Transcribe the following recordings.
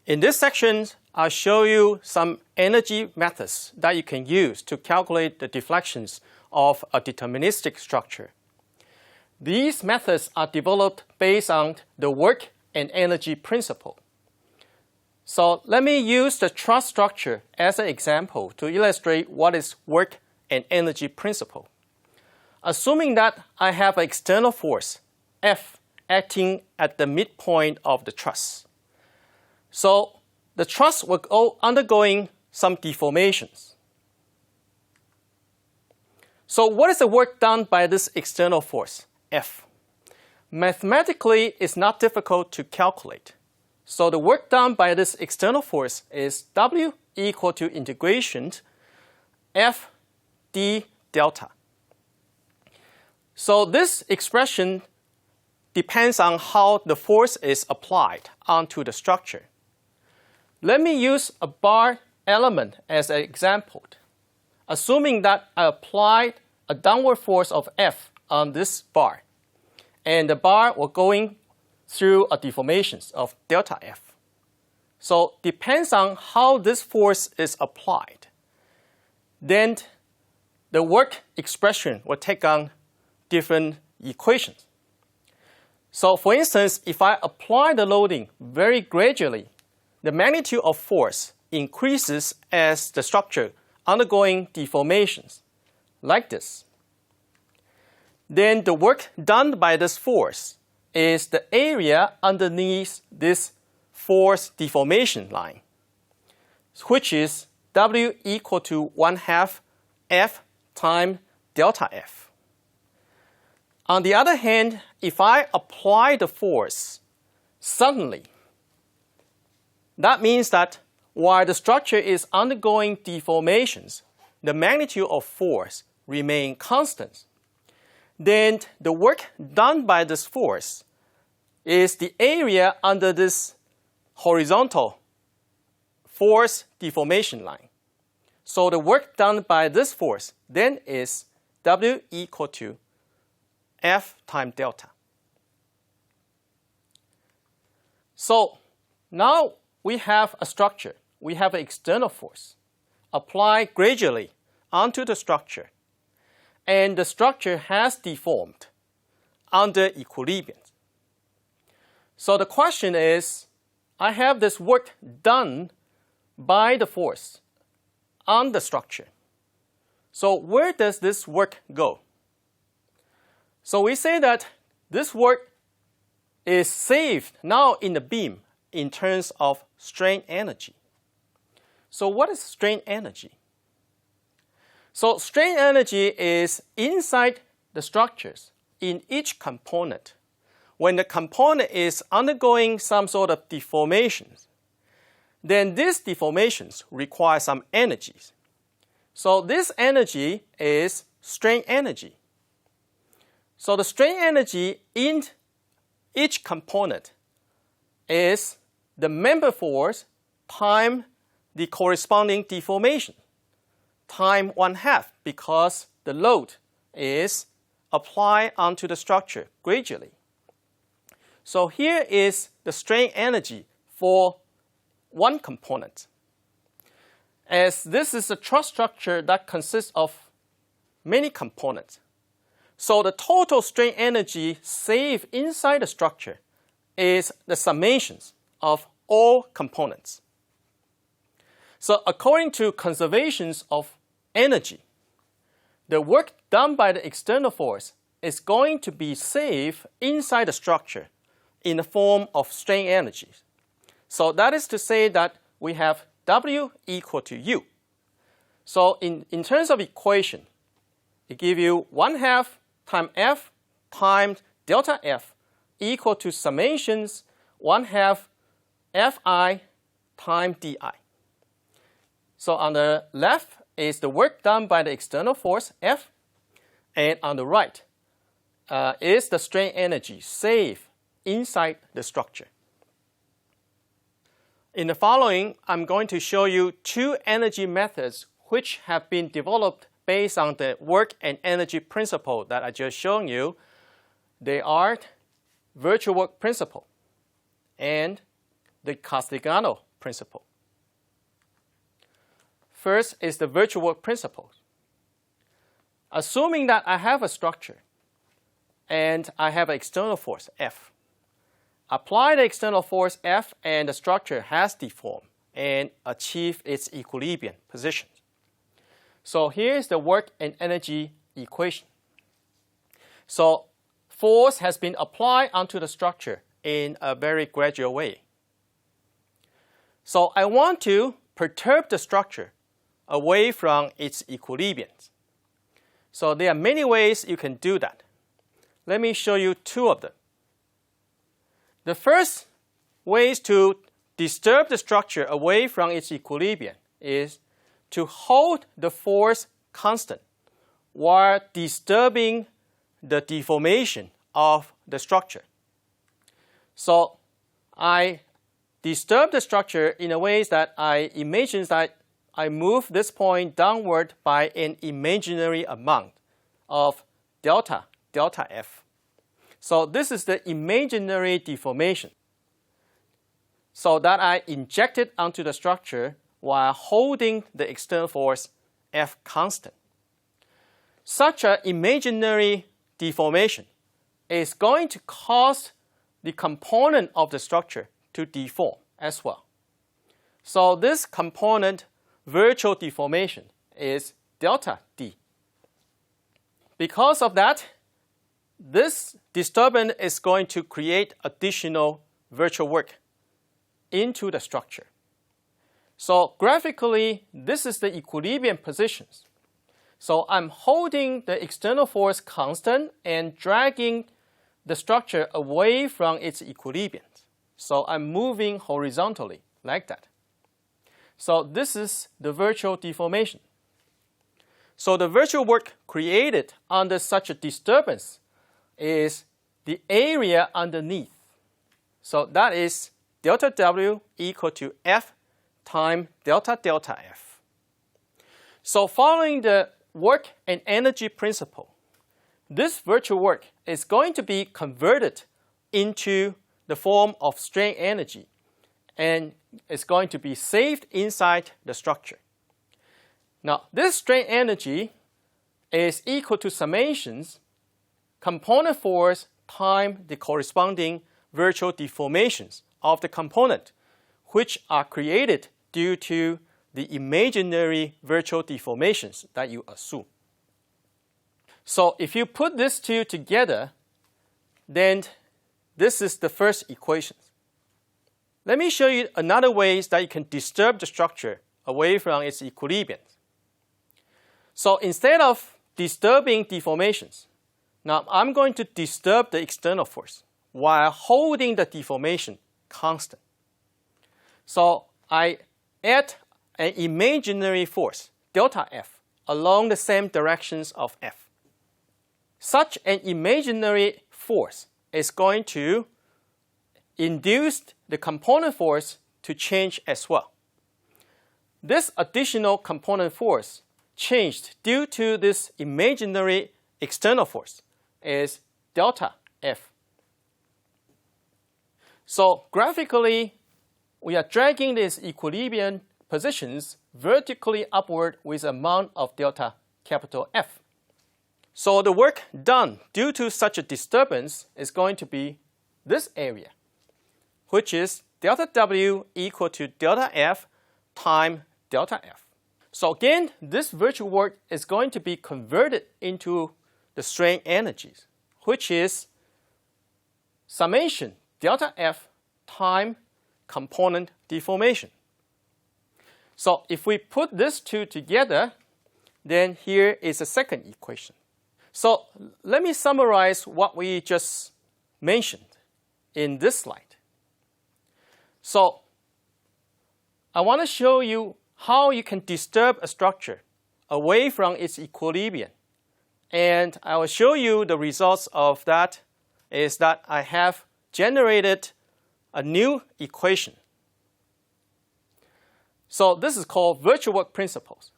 In this section, I'll show you some energy methods that you can use to calculate the deflections of a deterministic structure. These methods are developed based on the work and energy principle. So let me use the truss structure as an example to illustrate what is work and energy principle. Assuming that I have an external force, F, acting at the midpoint of the truss. So the truss will go undergoing some deformations. So what is the work done by this external force, F? Mathematically, it's not difficult to calculate. So the work done by this external force is W equal to integration F d delta. So this expression depends on how the force is applied onto the structure. Let me use a bar element as an example. Assuming that I applied a downward force of F on this bar, and the bar will going through a deformation of delta F. So depends on how this force is applied. Then the work expression will take on different equations. So for instance, if I apply the loading very gradually, the magnitude of force increases as the structure undergoing deformations, like this. Then the work done by this force is the area underneath this force deformation line, which is W equal to 1/2 F times delta F. On the other hand, if I apply the force suddenly, that means that while the structure is undergoing deformations, the magnitude of force remains constant. Then the work done by this force is the area under this horizontal force deformation line. So the work done by this force then is W equal to F times delta. So now we have a structure. We have an external force applied gradually onto the structure, and the structure has deformed under equilibrium. So the question is, I have this work done by the force on the structure. So where does this work go? So we say that this work is saved now in the beam in terms of strain energy. So what is strain energy? So strain energy is inside the structures in each component. When the component is undergoing some sort of deformations, then these deformations require some energies. So this energy is strain energy. So the strain energy in each component is the member force times the corresponding deformation times 1/2, because the load is applied onto the structure gradually. So here is the strain energy for one component. As this is a truss structure that consists of many components, so the total strain energy saved inside the structure is the summations of all components. So according to conservations of energy, the work done by the external force is going to be saved inside the structure in the form of strain energy. So that is to say that we have W equal to U. So in terms of equation, it gives you 1/2 times F times delta F equal to summations 1/2 Fi times Di. So on the left is the work done by the external force F, and on the right is the strain energy saved inside the structure. In the following, I'm going to show you two energy methods which have been developed based on the work and energy principle that I just shown you. They are virtual work principle and the Castigliano principle. First is the virtual work principle. Assuming that I have a structure and I have an external force, F. Apply the external force, F, and the structure has deformed and achieved its equilibrium position. So here's the work and energy equation. So force has been applied onto the structure in a very gradual way. So I want to perturb the structure away from its equilibrium. So there are many ways you can do that. Let me show you two of them. The first ways to disturb the structure away from its equilibrium is to hold the force constant while disturbing the deformation of the structure. So I disturb the structure in a way that I imagine that I move this point downward by an imaginary amount of delta F. So this is the imaginary deformation. So that I injected onto the structure while holding the external force F constant. Such an imaginary deformation is going to cause the component of the structure to deform as well. So this component virtual deformation is delta D. Because of that, this disturbance is going to create additional virtual work into the structure. So graphically, this is the equilibrium positions. So I'm holding the external force constant and dragging the structure away from its equilibrium. So I'm moving horizontally like that. So this is the virtual deformation. So the virtual work created under such a disturbance is the area underneath. So that is delta W equal to F times delta F. So following the work and energy principle, this virtual work is going to be converted into the form of strain energy and is going to be saved inside the structure. Now, this strain energy is equal to summations component force times the corresponding virtual deformations of the component, which are created due to the imaginary virtual deformations that you assume. So if you put these two together, then this is the first equation. Let me show you another ways that you can disturb the structure away from its equilibrium. So instead of disturbing deformations, now I'm going to disturb the external force while holding the deformation constant. So I add an imaginary force, delta F, along the same directions of F. Such an imaginary force is going to induce the component force to change as well. This additional component force changed due to this imaginary external force is delta F. So graphically, we are dragging these equilibrium positions vertically upward with amount of delta capital F. So the work done due to such a disturbance is going to be this area, which is delta W equal to delta F times delta F. So again, this virtual work is going to be converted into the strain energies, which is summation delta F times component deformation. So if we put these two together, then here is a second equation. So let me summarize what we just mentioned in this slide. So I want to show you how you can disturb a structure away from its equilibrium. And I will show you the results of that is that I have generated a new equation. So this is called virtual work principles.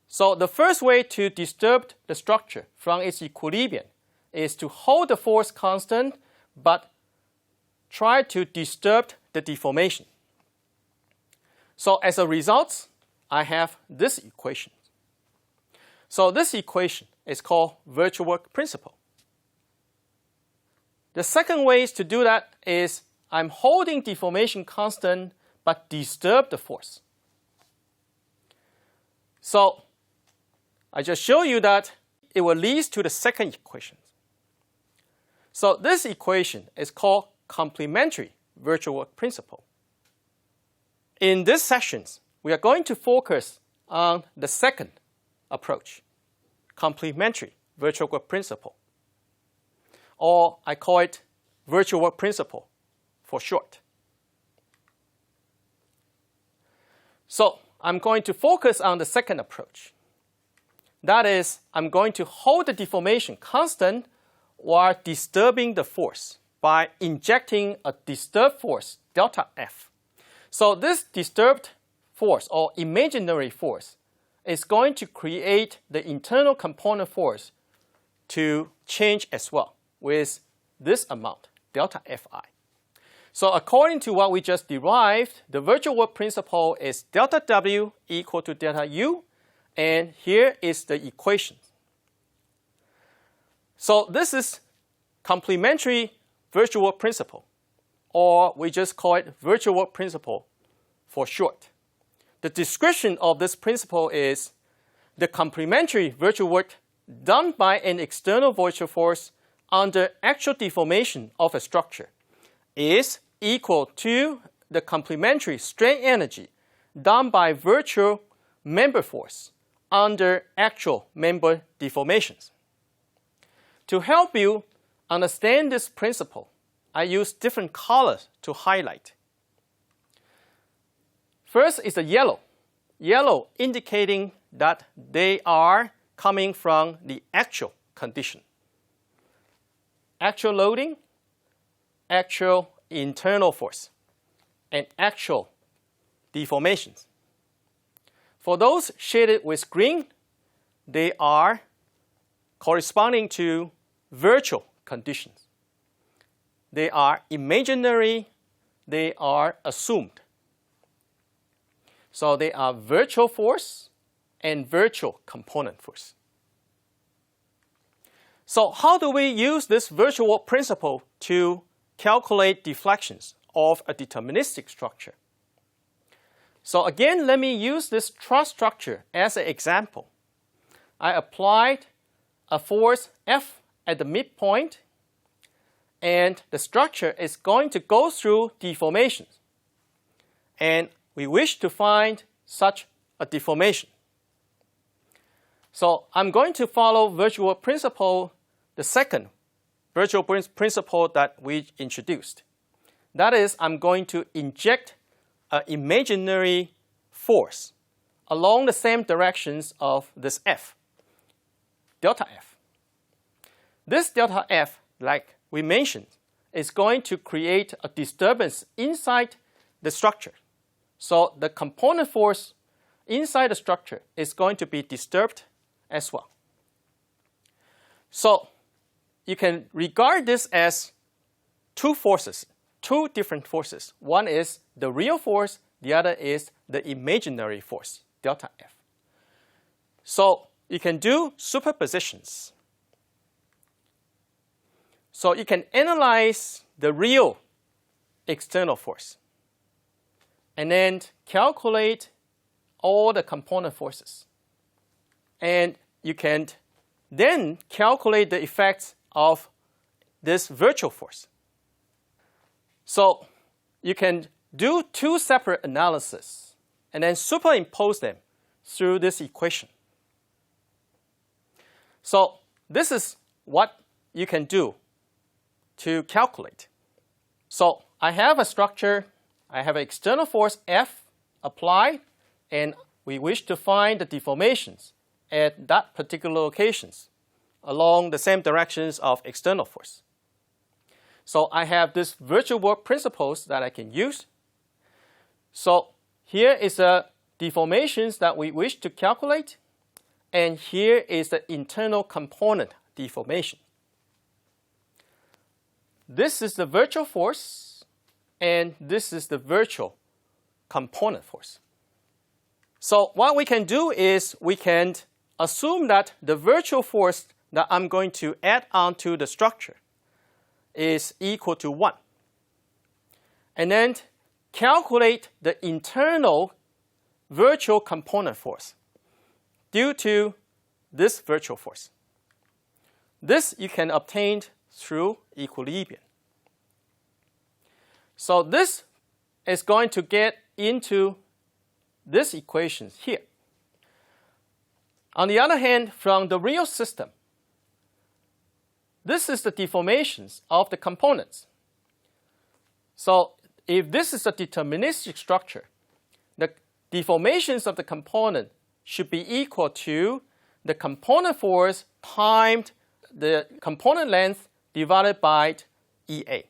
So the first way to disturb the structure from its equilibrium is to hold the force constant but try to disturb the deformation. So as a result, I have this equation. So this equation is called virtual work principle. The second way to do that is I'm holding deformation constant but disturb the force. So I just show you that it will lead to the second equation. So this equation is called complementary virtual work principle. In this session, we are going to focus on the second approach, complementary virtual work principle, or I call it virtual work principle for short. So I'm going to focus on the second approach. That is, I'm going to hold the deformation constant while disturbing the force by injecting a disturbed force, delta F. So this disturbed force, or imaginary force, is going to create the internal component force to change as well with this amount, delta Fi. So according to what we just derived, the virtual work principle is delta W equal to delta U, and here is the equation. So this is complementary virtual work principle, or we just call it virtual work principle for short. The description of this principle is the complementary virtual work done by an external virtual force under actual deformation of a structure is equal to the complementary strain energy done by virtual member force under actual member deformations. To help you understand this principle, I use different colors to highlight. First is the yellow. Yellow indicating that they are coming from the actual condition. Actual loading, actual internal force, and actual deformations. For those shaded with green, they are corresponding to virtual conditions. They are imaginary, they are assumed. So they are virtual force and virtual component force. So how do we use this virtual work principle to calculate deflections of a deterministic structure? So again, let me use this truss structure as an example. I applied a force F at the midpoint, and the structure is going to go through deformations. And we wish to find such a deformation. So I'm going to follow virtual work principle, the second virtual principle that we introduced. That is, I'm going to inject an imaginary force along the same directions of this F, delta F. This delta F, like we mentioned, is going to create a disturbance inside the structure. So the component force inside the structure is going to be disturbed as well. So you can regard this as two forces, two different forces. One is the real force, the other is the imaginary force, delta F. So you can do superpositions. So you can analyze the real external force and then calculate all the component forces. And you can then calculate the effects of this virtual force. So you can do two separate analyses and then superimpose them through this equation. So this is what you can do to calculate. So I have a structure, I have an external force F applied, and we wish to find the deformations at that particular locations along the same directions of external force. So I have this virtual work principles that I can use. So here is the deformations that we wish to calculate, and here is the internal component deformation. This is the virtual force, and this is the virtual component force. So what we can do is we can assume that the virtual force that I'm going to add onto the structure is equal to 1. And then calculate the internal virtual component force due to this virtual force. This you can obtain through equilibrium. So this is going to get into this equation here. On the other hand, from the real system, this is the deformations of the components. So if this is a deterministic structure, the deformations of the component should be equal to the component force times the component length divided by EA.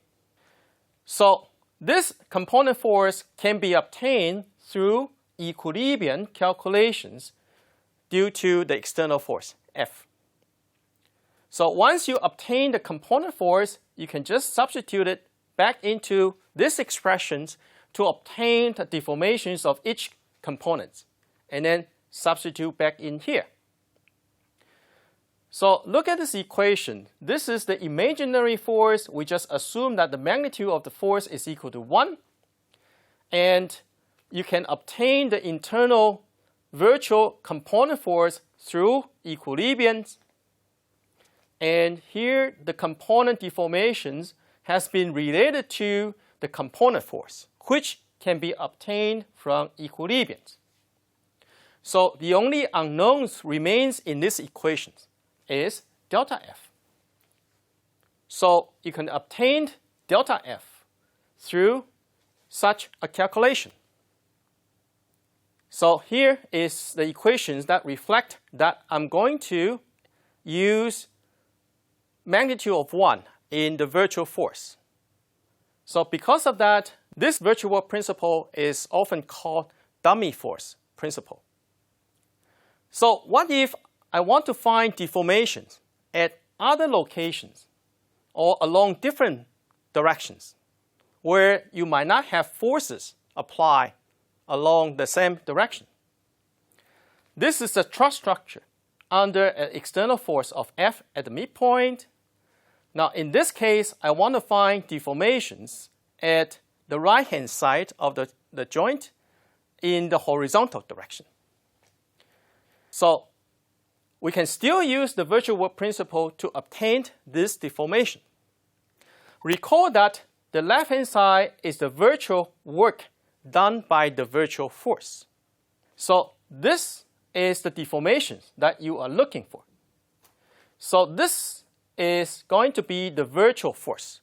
So this component force can be obtained through equilibrium calculations due to the external force, F. So once you obtain the component force, you can just substitute it back into this expression to obtain the deformations of each component, and then substitute back in here. So look at this equation. This is the imaginary force. We just assume that the magnitude of the force is equal to 1. And you can obtain the internal virtual component force through equilibrium. And here the component deformations has been related to the component force, which can be obtained from equilibrium. So the only unknowns remains in this equation is delta F. So you can obtain delta F through such a calculation. So here is the equations that reflect that I'm going to use magnitude of 1 in the virtual force. So because of that, this virtual work principle is often called dummy force principle. So what if I want to find deformations at other locations or along different directions where you might not have forces applied along the same direction? This is a truss structure under an external force of F at the midpoint. Now in this case, I want to find deformations at the right-hand side of the joint in the horizontal direction. So we can still use the virtual work principle to obtain this deformation. Recall that the left-hand side is the virtual work done by the virtual force. So this is the deformation that you are looking for. So this is going to be the virtual force.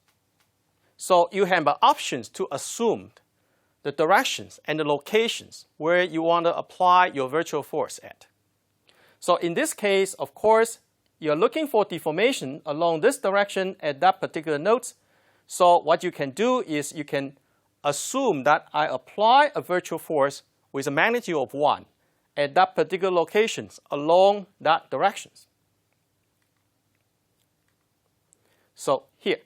So you have options to assume the directions and the locations where you want to apply your virtual force at. So in this case, of course, you're looking for deformation along this direction at that particular node. So what you can do is you can assume that I apply a virtual force with a magnitude of 1 at that particular location along that direction. So here.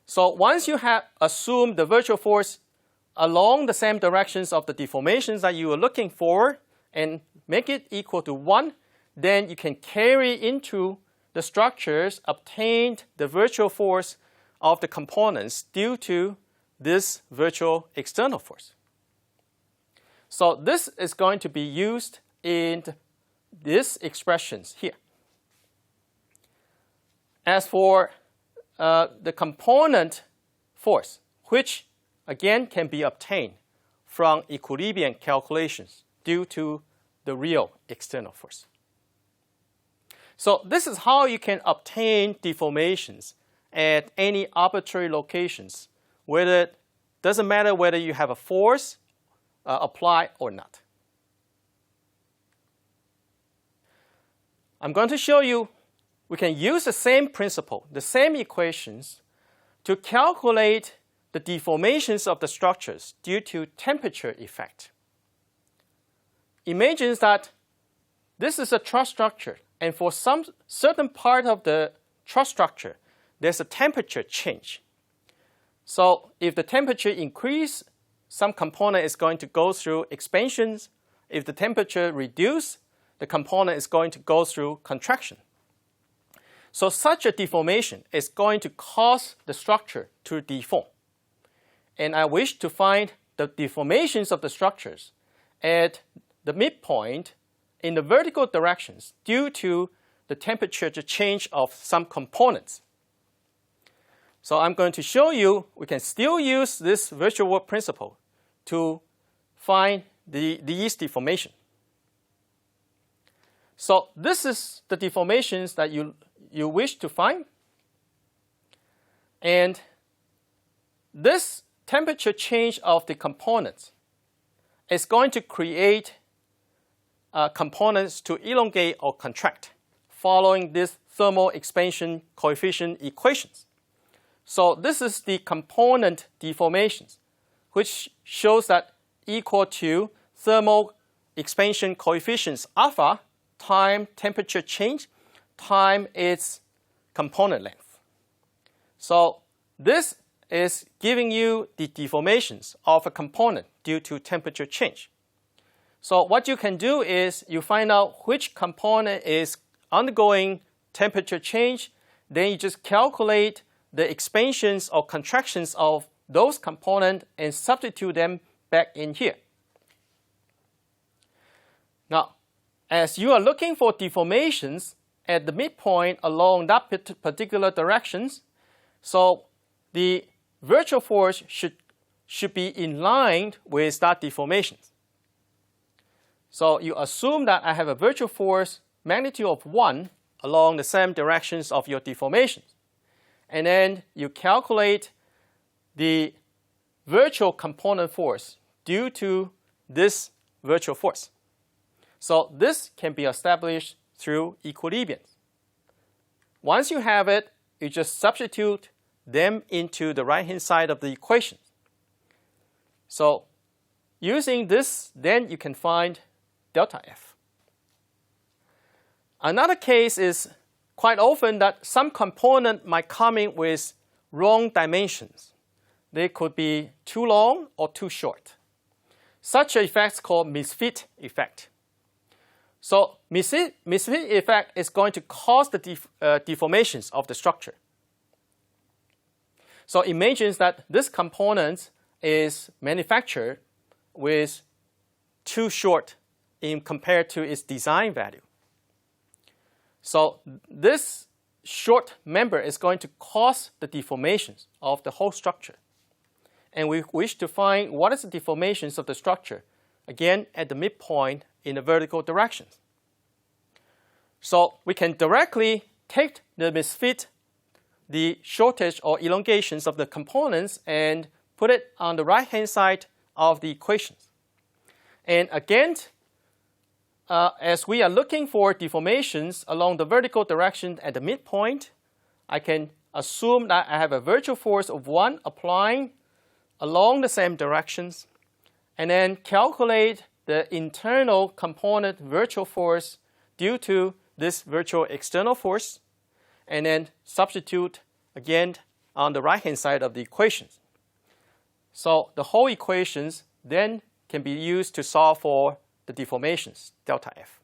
So once you have assumed the virtual force along the same directions of the deformations that you are looking for and make it equal to 1, then you can carry into the structures obtained the virtual force of the components due to this virtual external force. So this is going to be used in these expressions here. As for the component force, which again can be obtained from equilibrium calculations due to the real external force. So this is how you can obtain deformations at any arbitrary locations, whether it doesn't matter whether you have a force applied or not. I'm going to show you we can use the same principle, the same equations, to calculate the deformations of the structures due to temperature effect. Imagine that this is a truss structure, and for some certain part of the truss structure, there's a temperature change. So if the temperature increase some component is going to go through expansions. If the temperature reduces, the component is going to go through contraction. So such a deformation is going to cause the structure to deform. And I wish to find the deformations of the structures at the midpoint in the vertical directions due to the temperature change of some components. So I'm going to show you we can still use this virtual world principle to find these deformations. So this is the deformations that you wish to find. And this temperature change of the components is going to create components to elongate or contract following this thermal expansion coefficient equations. So this is the component deformations, which shows that equal to thermal expansion coefficients alpha time temperature change time its component length. So this is giving you the deformations of a component due to temperature change. So what you can do is you find out which component is undergoing temperature change, then you just calculate the expansions or contractions of those components and substitute them back in here. Now, as you are looking for deformations at the midpoint along that particular directions, so the virtual force should be in line with that deformations. So you assume that I have a virtual force magnitude of 1 along the same directions of your deformations. And then you calculate the virtual component force due to this virtual force. So this can be established through equilibriums. Once you have it, you just substitute them into the right-hand side of the equation. So using this, then you can find delta F. Another case is quite often that some component might come in with wrong dimensions. They could be too long or too short. Such an effect is called Misfit effect. So Misfit effect is going to cause the deformations of the structure. So imagine that this component is manufactured with too short in compared to its design value. So this short member is going to cause the deformations of the whole structure. And we wish to find what is the deformations of the structure, again, at the midpoint in the vertical directions. So we can directly take the misfit, the shortage or elongations of the components, and put it on the right-hand side of the equations. And again, as we are looking for deformations along the vertical direction at the midpoint, I can assume that I have a virtual force of 1 applying along the same directions, and then calculate the internal component virtual force due to this virtual external force, and then substitute again on the right-hand side of the equations. So the whole equations then can be used to solve for the deformations, delta F.